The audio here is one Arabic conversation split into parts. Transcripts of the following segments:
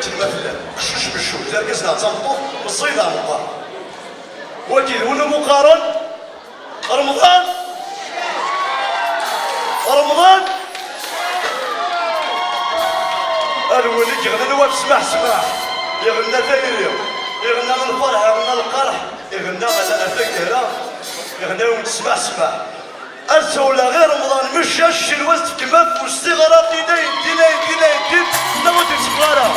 تما فلان شوش بالشوش زركزنا تنطوف بالصيدة مقارن وكيل ولو مقارن رمضان رمضان الوليد يغنى الواد سماح يغنى ثاني يغنى من الفرح يغنى القرح يغنى على الفكرة يغنى وين سماح السولة غير رمضان مش هش الوسط كما في الصغارات ديناي نموت الصغارة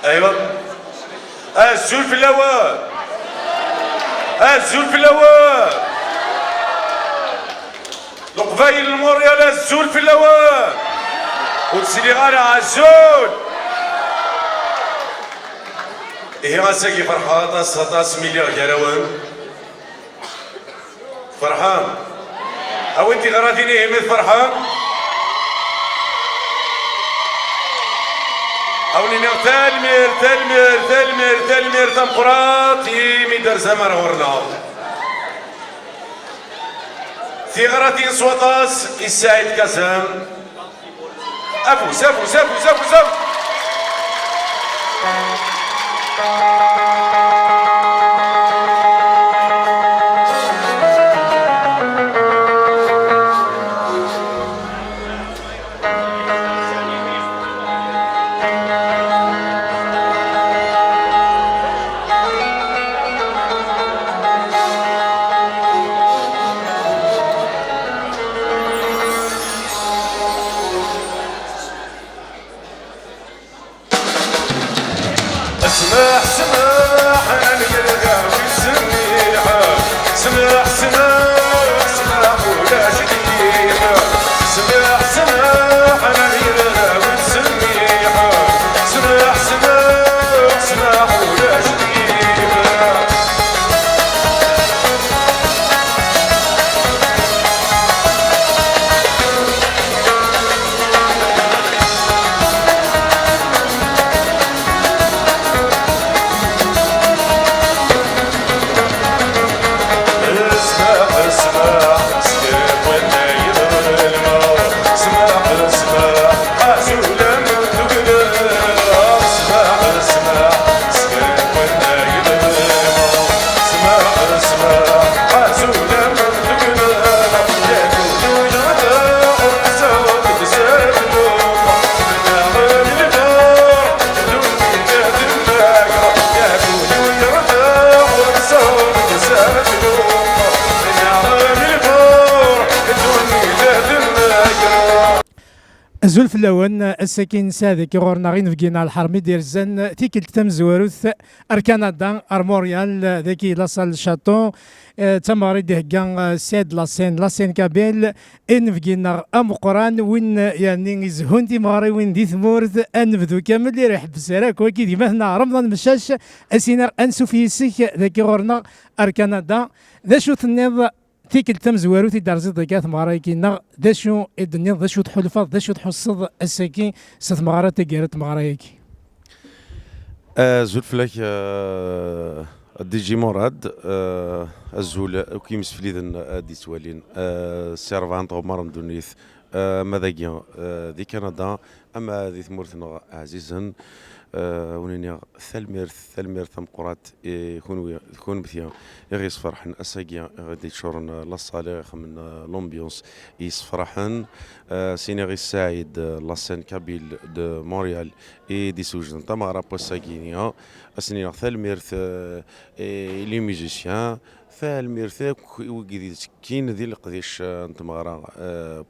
ايوه الزول في الاول الزول في الاول القبايل الموريال الزول في الاول وتسيلي غانا على الزول هي غاساكي فرحان 19 مليار كراوان فرحان او انت غراتيني همت فرحان أولي تلمير تمقراطي ميدر زمر ورنا ثغرتي صوتاس السعيد كسام أفو سماح انا نلقى ويسميها سماح ولا شديها سماح انا نلقى ويسميها سماح ولا شديها زول في اللون الساكن ساذك غورنا غين فكينا الحرمي ديال الزن تيكل تم زواروث اركندا ارموريال ذاكي لاصال شاتون تماري دهكان سيد لاسين كابيل ان فكينا امقران وين يعني يزهون دي ماري وين دي ثمورث انفذو كامل اللي راح بسراك وكي ديما هنا رمضان مشاش اسينار انسو في سيك ذاكي غورنا اركندا ذا شو تنيض تيكل تمزوارو تيدارزي ضيقات مغارايكي داشو الدنيا داشو تحلفات داشو تحصد الساكين ست مغارا تيكيرت مغارايكي. زول دي جي مراد الزول كيمس فليدن دي توالين سيرفانت غمار مدونيث ماذا ذي كندا اما ذي ثمورتنا عزيزا ونينيا ثلميرث مقرات يكون مثيا يغيس فرحن اساقيا غادي تشورن لاصاليغ من لومبيونس يصفرحن سيني غي سعيد لاسين كابيل دو مونريال اي دي سوجن تمارا بوساكينيا اسني ثلميرث لي ميوزيسيان فالميرثاك كاين ذي القديش نتمغرا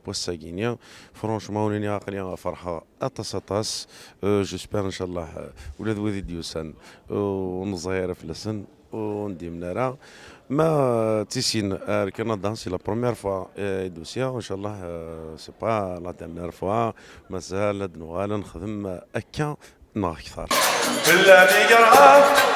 بوساكينيا فرونشمون ونيني عقلي فرحه اطاس جوسبير ان شاء الله ولاد وذي ديوسان ونصغير في السن وندي منارا ما تيسين كندا سي لا بروميير فوا دوسيا وان شاء الله سي با لا ديرنيير فوا مازال نوال نخدم اكا اكثر بالله يقرا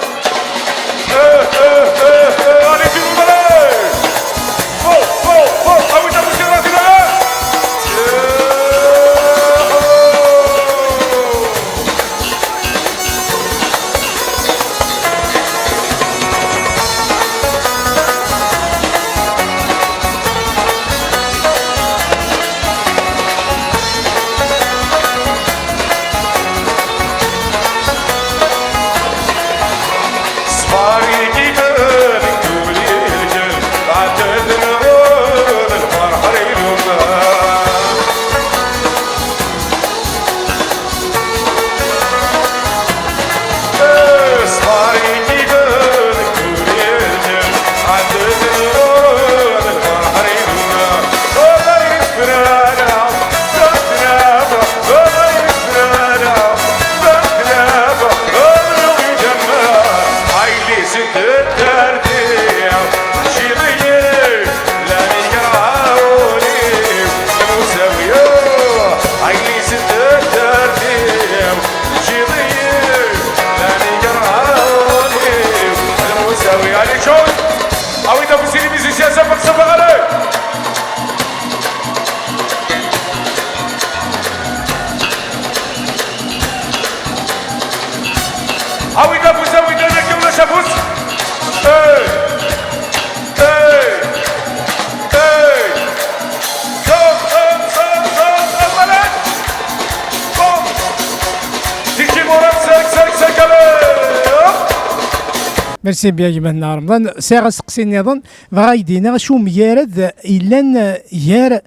ميرسي بيا جمال رمضان ساغا سقسيني اظن فغايدينا شو ميارد الا يار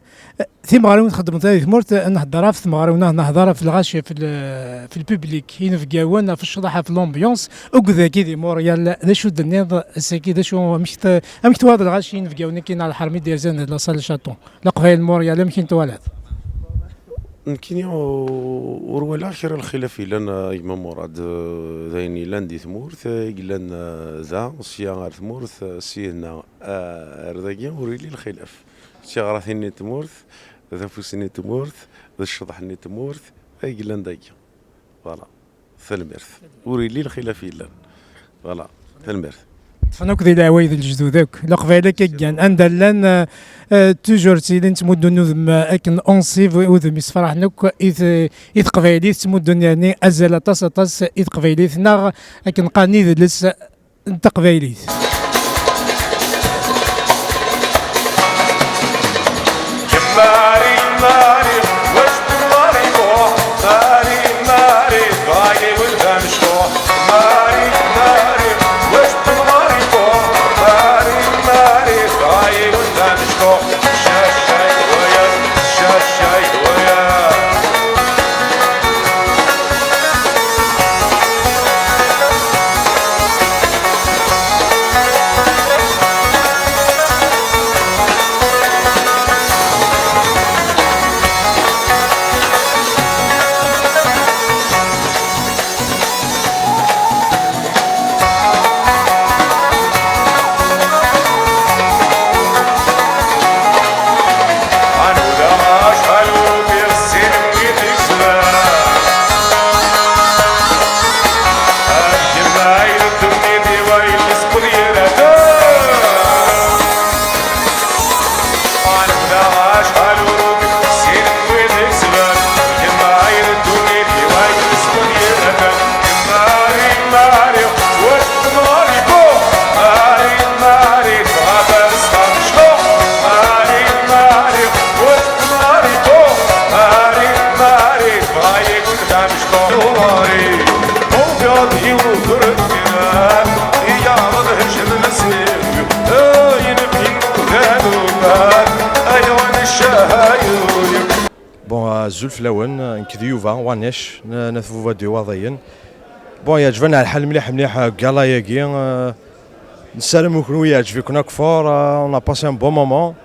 ثمغارون تخدم في مورت نهضر في ثمغارون نهضر في الغاشيه في البوبليك هنا في كاوانا في الشطحه في لومبيونس وكذا كذا موريال ذا شو الدنيا ساكي ذا شو مش تواد الغاشي في كاوانا كاين على الحرمي ديال زين لا صال شاطون لا قفايل موريال يمكن توالد يمكن وروا الاخر الخلاف لان يما مراد ذايني لاندي ثمورث لان ذا سيا ثمورث سينا رداكيا وريلي الخلاف سي غراثيني تمورث ذا فوسيني تمورث ذا الشطحني تمورث اي لان داكيا فوالا ثلميرث وريلي الخلاف لان فوالا ثلميرث فنوك ذي العوايد الجدودك لقفايلا كيان اندلان توجور تيلين تمدو نوذم اكن اونسيف وذم يصفرح نوك اذ قفايلي تمدو يعني ازال طاس اذ قفايلي ثنا اكن قاني ذلس انت قفايلي بون زول فلاون نكذ يوفا وانيش نثفو فادي وضيين بون يعجبنا الحال مليح مليح كالا ياكي نسالم وكون يعجبكم كفور اون باسي ان بون مومون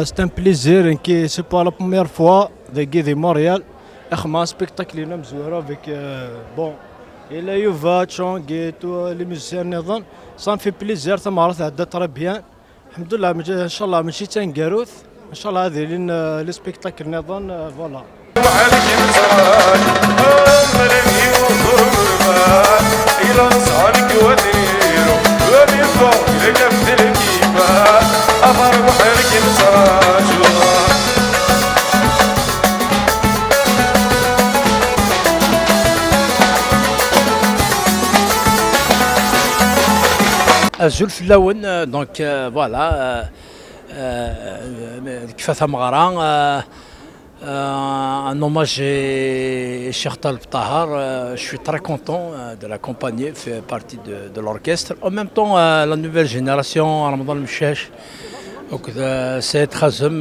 C'est un plaisir que c'est pas la première fois de Guy Montréal. Un spectacle avec bon, et là il va chanter tous les musiciens. Ça me fait plaisir, ça m'a fait très bien. Alhamdulillah, Inch'Allah, ماشي تنقروث. Inch'Allah هذه لي سبيكتاكل نظن فوالا. الزول في اللون دونك فوالا كيف ثمغران un hommage à Cheikh Talib Tahar. Je suis très content de l'accompagner, fait partie de l'orchestre. En même temps, la nouvelle génération, Ramadan Mchesh, Saïd Khazem,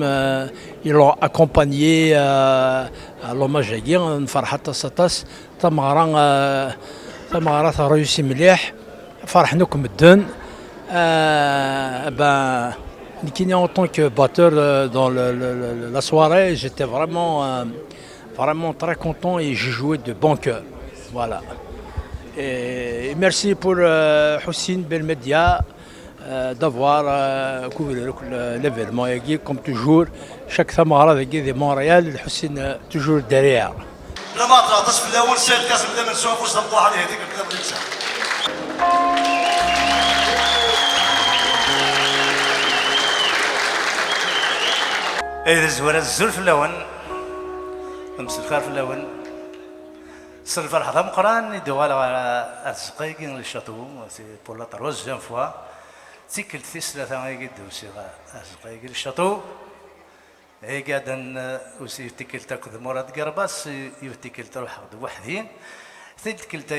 ils l'ont accompagné à l'hommage à Guy, Farhat Satas, Tamaran a réussi مليح, فرحنا كم الدن. En tant que batteur dans la soirée, j'étais vraiment très content et j'ai joué de bon cœur. Voilà. Et merci pour Houssine Belmedia d'avoir couvert l'événement. Comme toujours, chaque samara avec de Montréal, Houssine toujours derrière. إذا زوار الزول في اللون أمس الخير في اللون صار الفرحة ثم قران يدوال على الزقايقين للشاطو سي بور لا تروزيام فوا تيكلت في ثلاثة غيقد وسيغا الزقايقين للشاطو هي قاعدا وسي تيكلت تاكد مراد قرباس يتيكلت روح وحدين تيكلت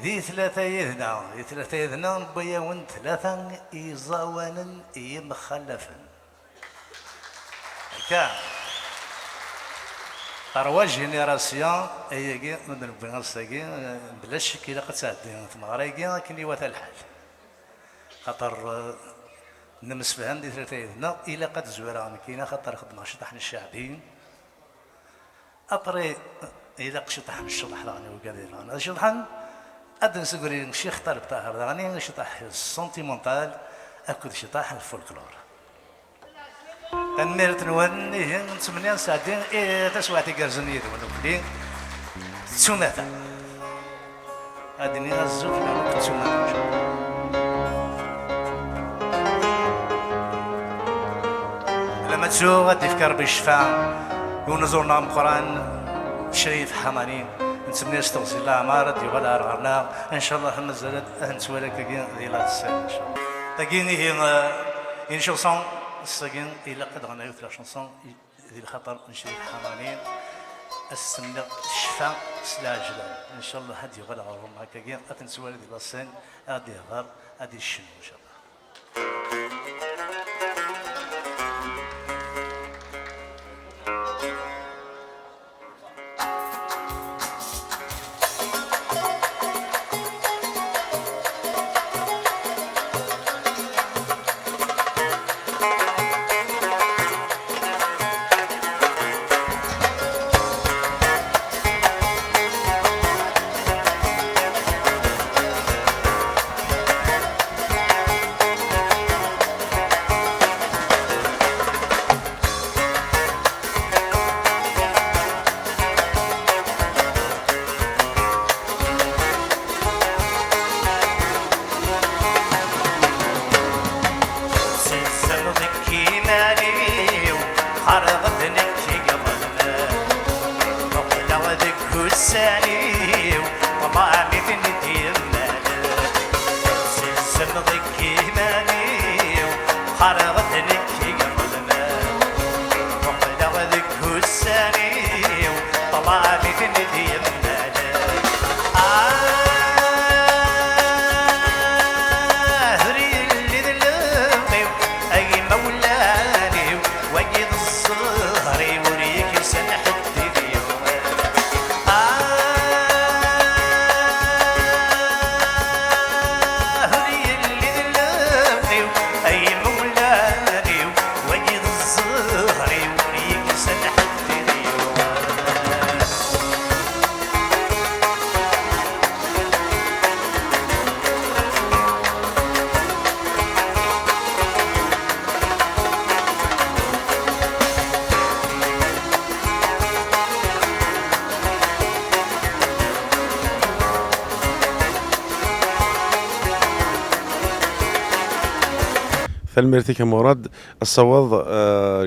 ذي ثلاثة يذنا ذي ثلاثة يذنا بياون ثلاثة إيزاوانا إي مخلفا كان أروا جينيراسيون أيكي من بنغسكي بلا شك إلا قد تعدي تمغريكي كاين اللي واثا الحال خاطر نمس فهم دي ثلاثة يدنا إلا قد زويرة كاينة خاطر خدمة شطح الشعبي أطري إلا شطح الشطح راني وكذا هذا شطحن أدنس قولي الشيخ طالب طاهر راني شطح السونتيمونتال أكد شطح الفولكلور النيرت نواني نتمنى ساعتين تسواتي كرزني ونقولي تسوناتا هادني الزوف لو تسوناتا لما تشوف غادي يفكر بالشفاء ونزورنا القران شريف حماني نتمنى استغفر الله عمارة يغلى رغرنا ان شاء الله مازالت نتوالى كاين ديال السنه ان شاء الله تاكيني هي ان شونسون السجن إلا قد غنى يوث لا شونسون ذي الخطر نشري حمانين السنة الشفاء سلا جلال إن شاء الله هادي غدا غرهم هكاكين أتنسوا هذه لاسين هادي غار هادي الشنو إن شاء الله. عرضتني كي قبلنا وقلا ذك الساني وطلع مثل ديالنا سلسل ضكي ماني وعرضتني كي قبلنا وقلا ذك الساني وطلع مثل ديالنا فالميرتي كمراد الصواد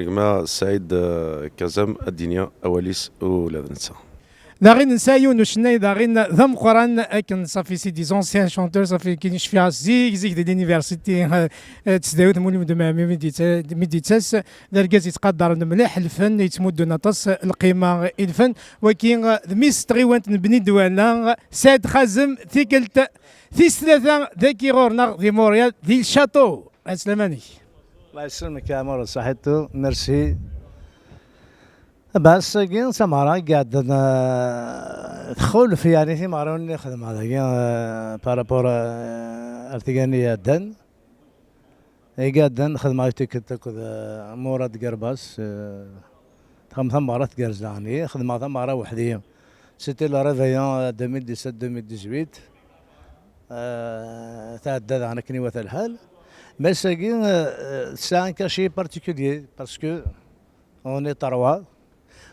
ما سعيد كازم الدنيا أوليس ولا ننسى داغين نسايو نشني داغين ذم قران اكن صافي سي دي زونسيان شونتور صافي كي نشفيها زيك دي لونيفرسيتي تسداوت مولم دمامي ميديتاس داركاز يتقدر مليح الفن يتمد نطس القيمه الفن ولكن ميس تغيوانت نبني دوانا ساد خازم ثيكلت ثيس ثلاثه ذاكي غورنا دي موريال دي الشاتو السلاماني الله يسلمك يا مور صحيتو ميرسي بس كين سمارا قاعد تدخل في يعني في مارون نخدم هذا كين بارابور ارتيغانية دن قاعد نخدم على تيكت مراد قرباس خدمت مرات قرزاني خدمت مرة وحدية سيتي لو ريفيون 2017 تعدى انا كني الحال بس كين سي ان كاشي بارتيكولير باسكو اون اي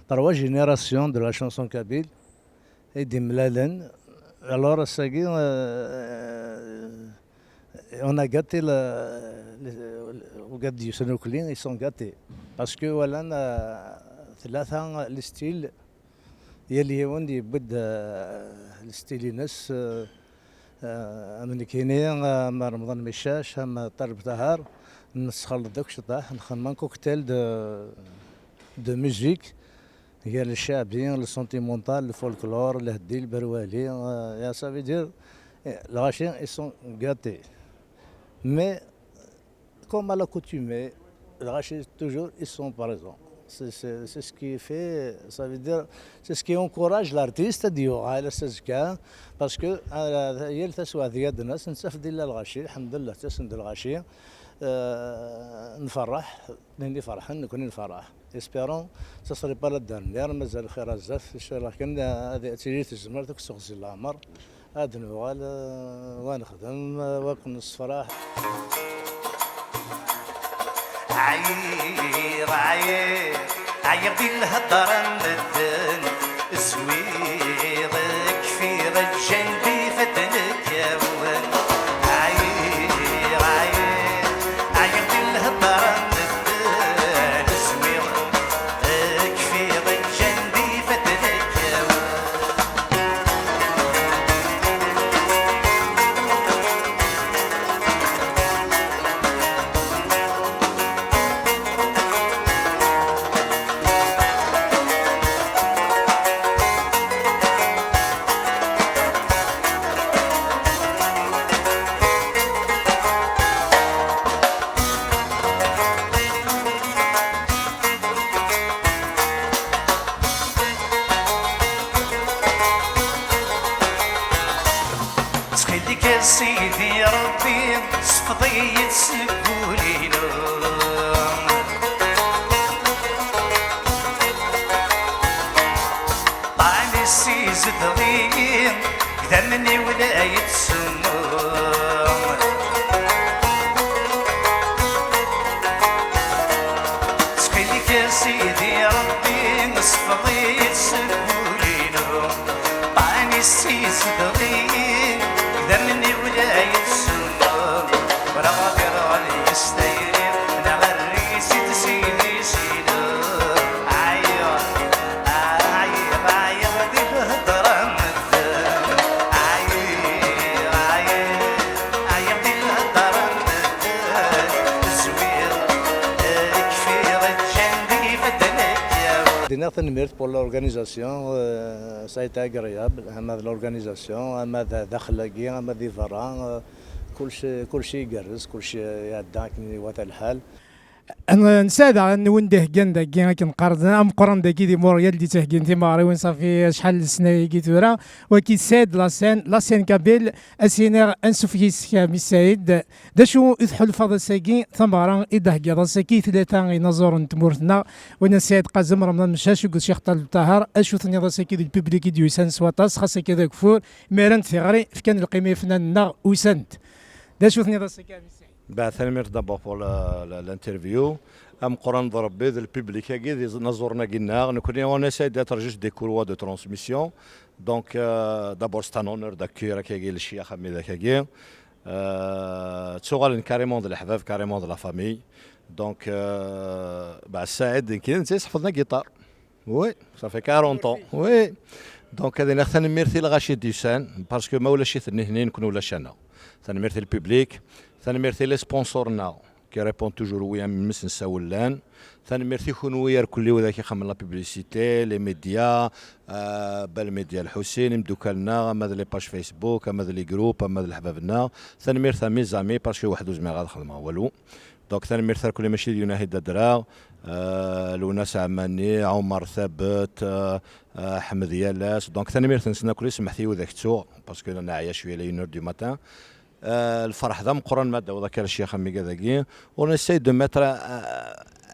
trois générations de la chanson kabyle et des Mlalen. Alors, on a gâté ils sont gâtés. Parce que voilà, le style, il y a le style Inès, Américain, Ramadan Meshash, Tarb Tahar, نسخل داك شطاح نخدم كوكتيل de musique. هي الشعبي السونتيمونتال الفولكلور الهدي البروالي يا صافي دير الغاشي ils sont gâtés mais comme à l'accoutumée الغاشي toujours ils sont présents c'est ce qui fait ça veut dire c'est ce qui encourage l'artiste ديو على السزكا باسكو هي التسوى ديال الناس نستافد الا الغاشي الحمد لله تسند الغاشي نفرح لاني فرحان نكون نفرح اسبيرون سا سري با لا دانيير مازال خير بزاف ان شاء الله كان هذه تيجي تجمر داك السوق العمر هاد نوال ونخدم ونص فرح عير عير عير دي الهضره مدن زويرك في رجال بفتنك يا ولد عير عير عير دي الهضره مدن زويرك في رجال بفتنك يا سخيلك يا سيدي ربي صفضي تسقولينا طعمي السيز ضغيم دمني ولا يتسمم سخيلك يا سيدي ربي صفضي تسقولينا طعمي السيز ضغيم دمني ولا يتسمم ولا غادر علي يستيري انا غريسي تسيدي سينا دينا تنميرت بور لورغانيزاسيون سايتا اغريابل هما لورغانيزاسيون هما داخل لاكي هما دي فران كلشي يقرز كلشي يعدى كي وات الحال. انا نساد عن وين دهكان داكي كنقارن ام قران داكي دي موريال دي تهكين تي ماري وين صافي شحال سنه كي تورا وكي ساد لاسين كابيل اسينير انسوفيس كامي سعيد داشو يدحل فضا ساكي ثمارا يدهكي راساكي ثلاثه ينظر نتمورتنا وانا سعيد قازم رمضان مشاش يقول شيخ طال الطاهر اشو ثاني راساكي دي البوبليكي ديو سان سواتاس خاصك ذاك فور ميران ثغري فكان القيمه فنان وسنت داشو ثاني راساكي Merci d'abord pour l'interview. Le public on essaie d'être juste des courroies de transmission. Donc d'abord c'est un honneur d'accueillir le Cheikh Hamid Kagir. Carrément de l'ahbab, carrément de la famille. Donc Saïd qui حفظنا guitare. Oui, ça fait 40 ans. Oui. Donc هذا نمرثي الغاشي ديسان parce que ما ولا شي ثنين نكونوا ولا شنا. نمرثي الببليك. ثاني لي سبونسورنا كي ريبون توجور ويا مس نساولان ثاني ميرثي خنويا كل وذاك يخمم لا بيبليسيتي لي ميديا بالميديا الحسين مدوكلنا ماذا لي باج فيسبوك ماذا لي جروب ماذا الحبابنا ثاني ميرثا ميزامي باسكو واحد وزمي غاد خدمه والو دونك ثاني ميرثا كل ماشي ديونا هيدا درا لوناس عماني عمر ثابت حمد يالاس دونك ثاني ميرثا نسنا كل سمحتي وذاك تو باسكو انا عايا شويه لا 1 دو ماتان الفرح ذا مقرن ماده وذاك الشيخ مي كذاكي ونسي دو متر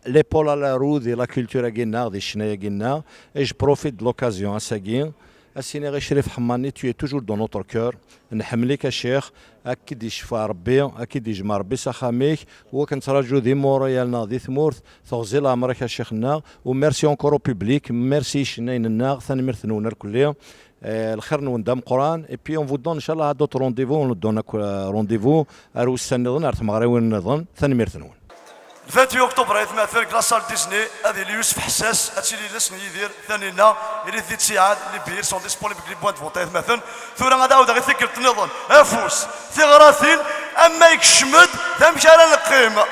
ليبول على رو دي لا كولتور كينا دي الشنايه كينا اي جو بروفيت دو لوكازيون اساكي السيني غير شريف حماني تو توجور دو نوتر كور نحمليك الشيخ اكيد يشفى ربي اكيد يجمع ربي سخاميك وكنتراجو ذي موريالنا ذي ثمورث تغزي لامرك الشيخنا وميرسي اونكورو بوبليك ميرسي شناين الناغ ثاني مرثنون الكليه الخير نوندم قران اي بي اون فو دون ان شاء الله دوت رونديفو ندونك رونديفو اروس نظن ارث مغريوين نظن ثاني مرثنون 28 اكتوبر يتمثل كلاسال ديزني هذه اللي يوسف حساس هادشي اللي لسن يدير ثانينا اللي ذي تسيعاد اللي بير سون ديسبونيبل لي بوان فوت يتمثل ثورا غادا عاود غير فكرة النظام افوس ثغراثين اما يكشمد تمشي على القيمة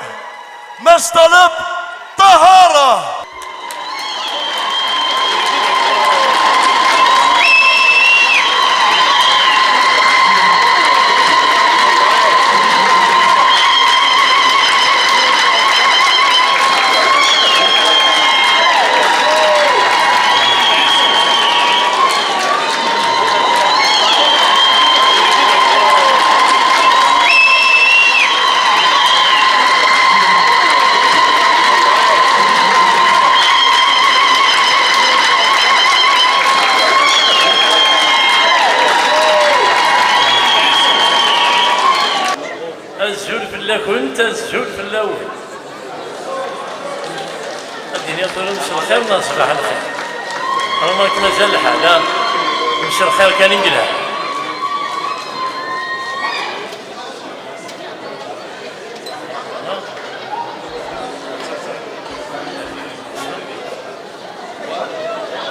ما طلب طهارة. كنت الزول في الاول الدنيا تقول مش الخير ولا صباح الخير رانا كنا مازال الحال مش الخير كان ينقلها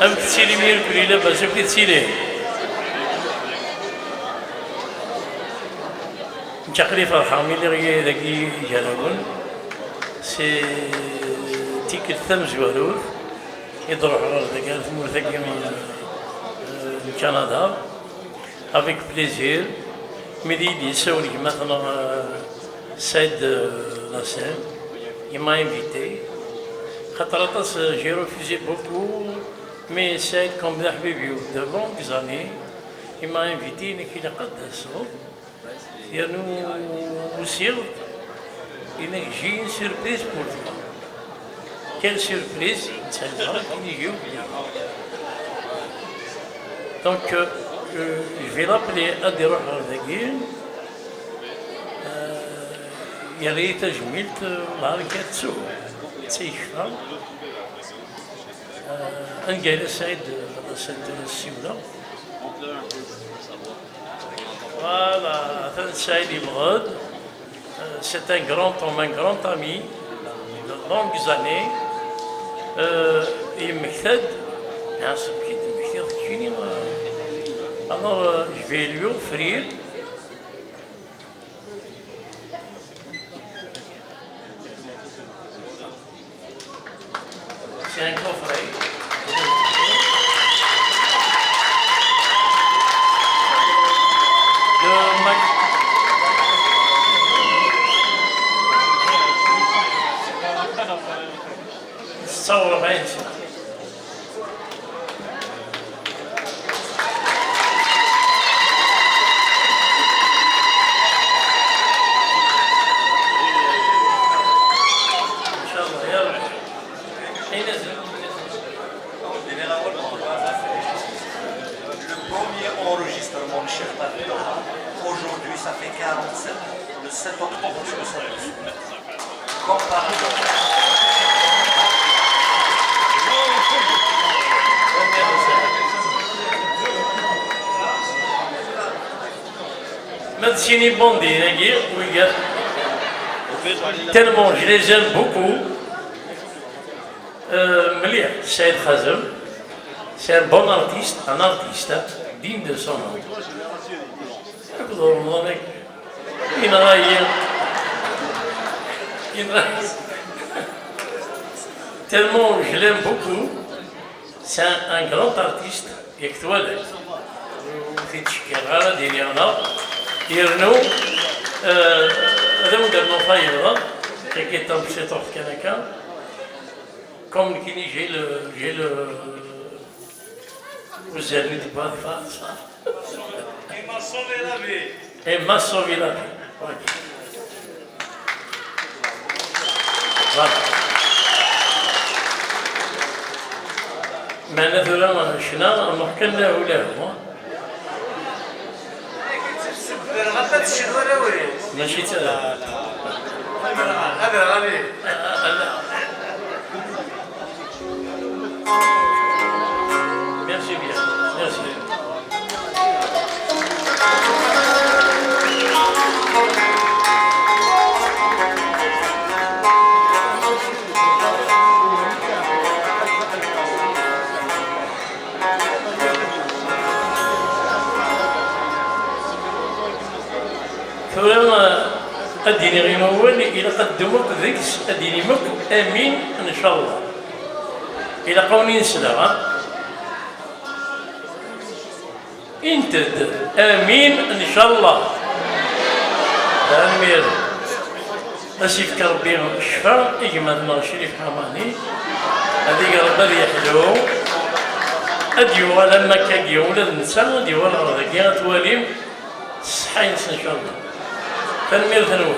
ام تسيلي مير كلي لاباس كي تسيلي تقريبا فرحان اللي غير ذاكي جانبون سي تيك الثم زوالوف يضرب على ذاك الثمور ذاك من كندا افيك بليزير ميدي دي سوني مثلا سيد لاسين il m'a invité خاطر j'ai refusé beaucoup mais Saïd comme حبيبي de longues années il m'a invité انك نقدس يعني وسير انك جي سيربريز بور توا كان سيربريز تسالها كي يجيو دونك جو في لابلي ادي روح لذاكي يا ريت جميلت نهار كاتسو تيشفى انقال سعيد السيوله Voilà, Saïd Ibrod, c'est un grand ami de longues années. Il m'excède, alors je vais lui offrir c'est un coffret. 40 سنة. إن شاء الله يا رب. أين نزل؟ Le premier enregistrement de Cheikh Talib, aujourd'hui ça fait 47, le 7 octobre 70. Comme par Matsini Bondi, tellement je les aime beaucoup. Mliah, Saïd Khazem, c'est un bon artiste, digne de son nom. Tellement je l'aime beaucoup, c'est un grand artiste, يكتولد في تشكيرها ديالنا يرنو هذا مدرنا فايضا كي تمشي تروح كنكا كوم كيني جي لو وزارني دي بعض صح et m'a sauvé la vie. Voilà. معنا ثورة شنا محكنا ولا هو ماشي تلا هذا غالي ميرسي بيان ميرسي ثورة أديني غير أول إلى قدمك ذكس أديني مك آمين إن شاء الله إلى قوني نسلا أنت آمين إن شاء الله آمين أسيف كربي الشفاء إجمالنا شريف حماني هذيك ربي يحلو أديو لما كاكي ولد نسا أديو ولا ذكي تواليم صحيح إن شاء الله تنمير ثانوي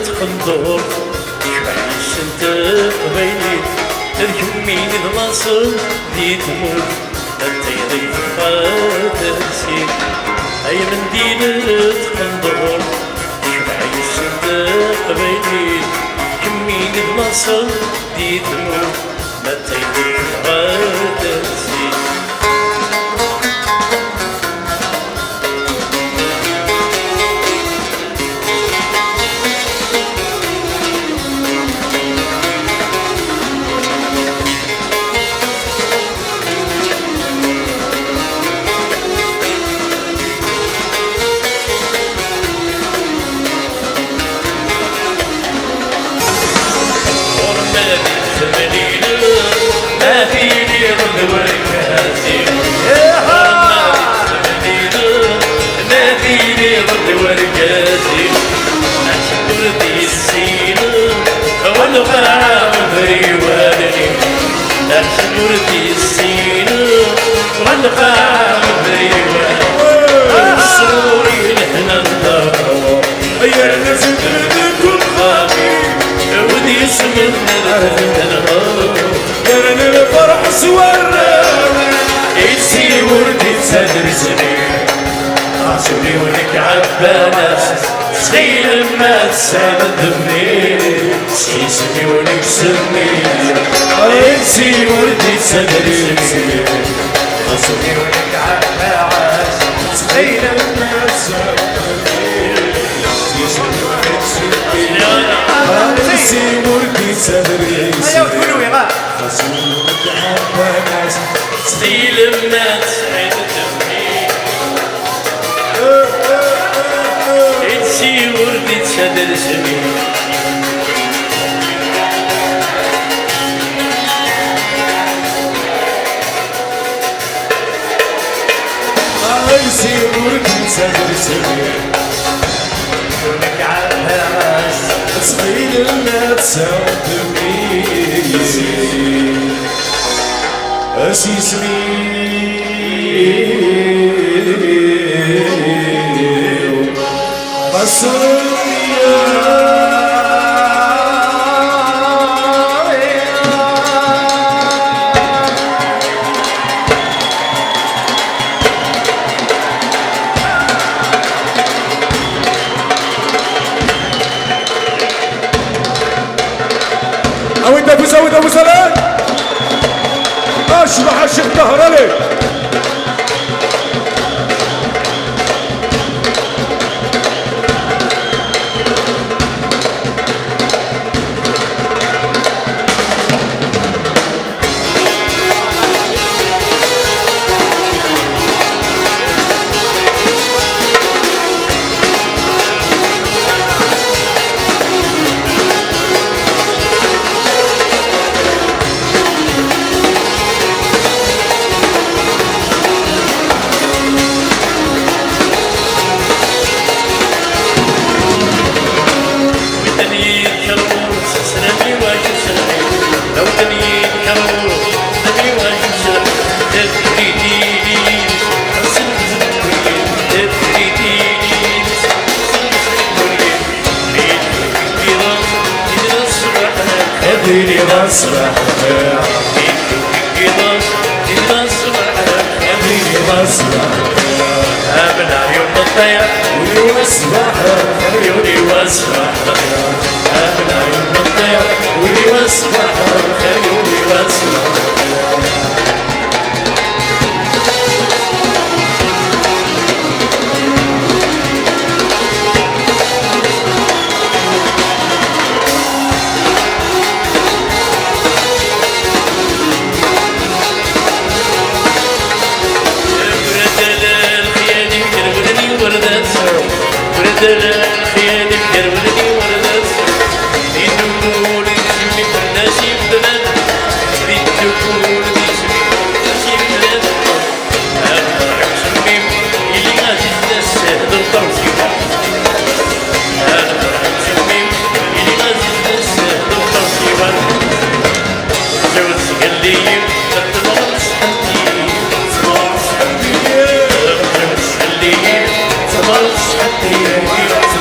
تخندور شبعي السنت قبيلي اليمين ضلاصل دي تموت التيضي فاترسي أي من دين تخندور شبعي السنت قبيلي اليمين ضلاصل دي تموت التيضي فاترسي ونغام بريواني أحسن وردي السين ونغام بريواني الصوري لهنا الدار يا ناس تردكم خامي ودي اسم النهار يا الفرح سوارا يتسي وردي تصدر سنين عصوني ولك عبانا سخيل ما تسال الدمي سيسمي ولك سمي يتسي وردي تصدر سنين عصوني ولك عبانا سخيل ما تسال الدمي سيسمي ولك سمي يتسي وردي تصدر سنين عصوني ولك عبانا سخيل ما تسال الدمي إتسي وردي تصدر سمين إتسي وردي تصدر سمين ولك عالهاس صغير ما تصدمي أسي سمين أوين أبو سلام أشبح الشيخ طهراني ديني بصبح ديني بصبح أبنى يوم الضيع ويوم الصباح خليوني واسبح أبنى يوم الضيع ويوم الصباح خليوني واسبح الخيال بجرولني وردت يدوكول يسمي كل شي بلد يدوكول يسمي كل شي بلد أنا مسمي اللي غادي تنسى الطرفي أنا مسمي اللي غادي تنسى الطرفي جوز قال لي تطلع صحتي تطلع صحتي جوز قال لي تطلع صحتي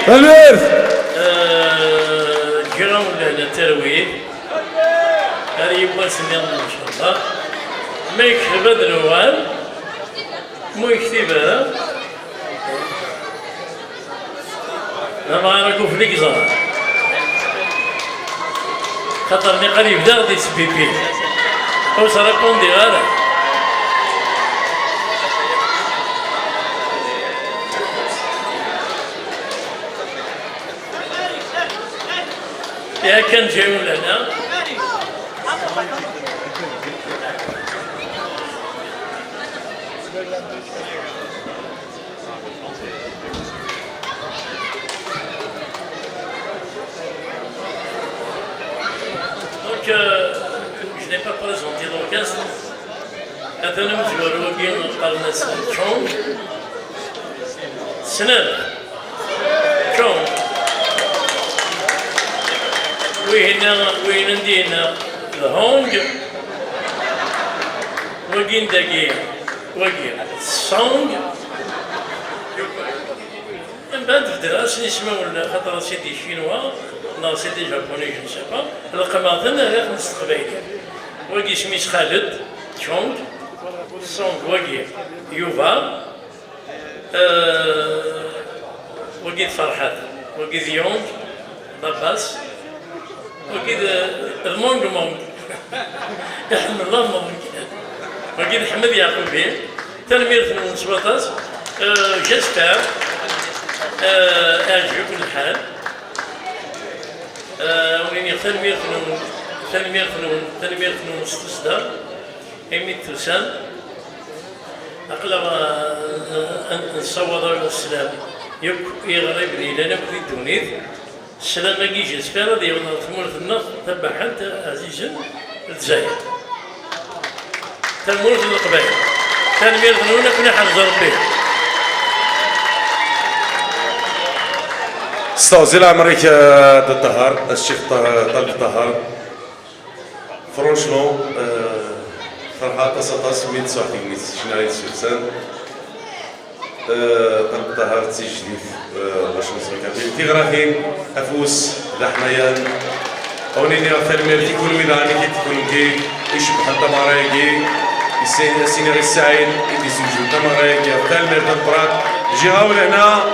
الويرث جرام للترويج هذه يبغى سنين ان شاء الله ما يكتب الروان مو يكتبها ما راكو في الكزار خاطرني قريب دار دي سبيبي او سرقوندي هذا يا كان جايو لنا Donc, je n'ai pas présenté l'orchestre. Maintenant, je vais revenir par le Chong. Snell. Chong. وين ندينا الهونج وين دقيق وين السونج من بعد بدرا شنو يسموا خاطر سيدي شينوا لا سيدي جابوني جو نسي با القماطن غير نستقبيلي وين سميت خالد تشونغ سونج وين يوفا وين فرحات وين يونغ لاباس وكيد المونج يحمل الله مونج وكيد حمد يعقوبي تنمير في المنصبات جيسبر يعجبكم الحال وليني تنمير فنون ستصدر إمي تسان أقلب نصوض السلام يغرب لي لنا كل الدنيا السلام ما يجي جسبنا ديالنا ثمرة النص تبعت عزيزا الجزائر تنمر في القبائل تنمير فنون كنا حنزر به استوزيل عمرك الطهار الشيخ طلب الطهار فرونشمون فرحة تصاطاس ميت صاحبي ميت شنايت سوسان طلب الطهار تسجلي باش نصرف في غراثين افوس لحميان اونيني فيلمير تيكون ويداني كي تكون كي يشبح التمارايكي السيناريو السعيد اللي زوجو التمارايكي فيلمير البراد جي هاول هنا